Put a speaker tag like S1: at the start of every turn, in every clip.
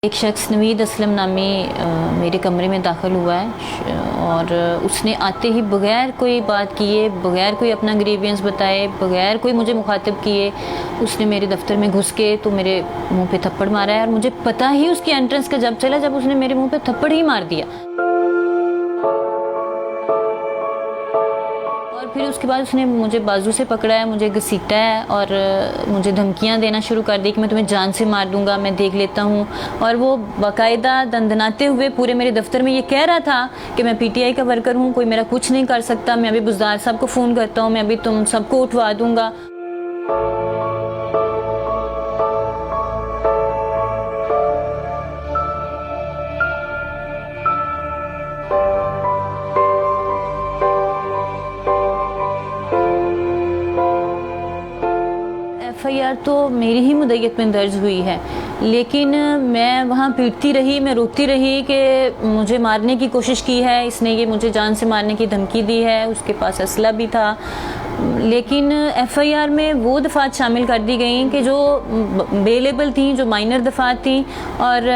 S1: एक शख्स नवीद असलम नामी मेरे कमरे में दाखिल हुआ है और उसने आते ही बग़ैर कोई बात किए, बग़ैर कोई अपना ग्रीवियंस बताए, बग़ैर कोई मुझे मुखातिब किए उसने मेरे दफ्तर में घुस के तो मेरे मुंह पे थप्पड़ मारा है। और मुझे पता ही उसकी एंट्रेंस का जब चला जब उसने मेरे मुंह पे थप्पड़ ही मार दिया। और फिर उसके बाद उसने मुझे बाजू से पकड़ा है, मुझे घसीटा है और मुझे धमकियां देना शुरू कर दी कि मैं तुम्हें जान से मार दूंगा, मैं देख लेता हूं। और वो बाकायदा दंदनाते हुए पूरे मेरे दफ्तर में ये कह रहा था कि मैं पीटीआई का वर्कर हूं, कोई मेरा कुछ नहीं कर सकता, मैं अभी बुज़दार साहब को फ़ोन करता हूं, मैं अभी तुम सबको उठवा दूंगा। FIR तो मेरी ही मुद्दत में दर्ज हुई है, लेकिन मैं वहाँ पीटती रही, मैं रोती रही कि मुझे मारने की कोशिश की है इसने, ये मुझे जान से मारने की धमकी दी है, उसके पास असला भी था। लेकिन FIR में वो दफ़ात शामिल कर दी गई कि जो बेलेबल थी, जो माइनर दफ़ात थी। और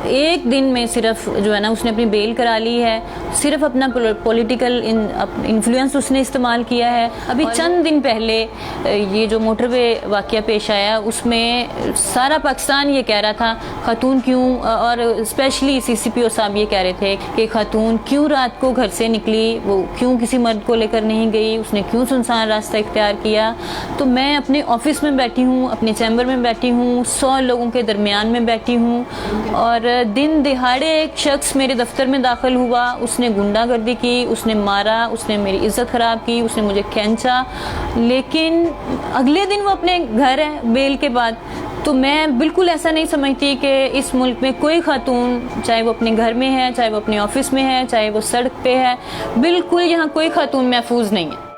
S1: एक दिन में सिर्फ जो है ना उसने अपनी बेल करा ली है, सिर्फ अपना पॉलिटिकल इन्फ्लुएंस उसने इस्तेमाल किया है। अभी चंद दिन पहले ये जो मोटरवे वाक़या पेश आया उसमें सारा पाकिस्तान ये कह रहा था खातून क्यों, और स्पेशली CCPO साहब ये कह रहे थे कि खातून क्यों रात को घर से निकली, वो क्यों किसी मर्द को लेकर नहीं गई, उसने क्यों सुनसान रास्ता इख्तियार किया। तो मैं अपने ऑफिस में बैठी हूँ, अपने चैम्बर में बैठी हूँ, 100 लोगों के दरमियान में बैठी हूँ और दिन दिहाड़े एक शख्स मेरे दफ्तर में दाखिल हुआ, उसने गुंडागर्दी की, उसने मारा, उसने मेरी इज्जत ख़राब की, उसने मुझे खींचा। लेकिन अगले दिन वो अपने घर है बेल के बाद। तो मैं बिल्कुल ऐसा नहीं समझती कि इस मुल्क में कोई खातून, चाहे वो अपने घर में है, चाहे वो अपने ऑफिस में है, चाहे वो सड़क पे है, बिल्कुल यहाँ कोई खातून महफूज नहीं है।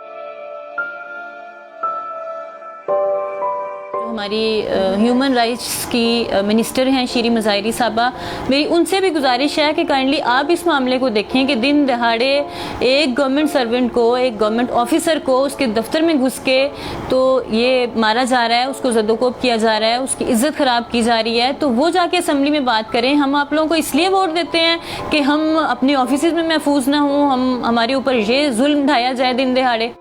S1: हमारी ह्यूमन राइट्स की मिनिस्टर हैं शीरी मज़ाहिरी साहबा, मेरी उनसे भी गुजारिश है कि काइंडली आप इस मामले को देखें कि दिन दहाड़े एक गवर्नमेंट सर्वेंट को, एक गवर्नमेंट ऑफिसर को उसके दफ्तर में घुस के तो ये मारा जा रहा है, उसको ज़दोकोब किया जा रहा है, उसकी इज्जत ख़राब की जा रही है। तो वो जाके असम्बली में बात करें। हम आप लोगों को इसलिए वोट देते हैं कि हम अपने ऑफिस में महफूज ना हों, हमारे ऊपर ये जुल्म ढाया जाए दिन दहाड़े।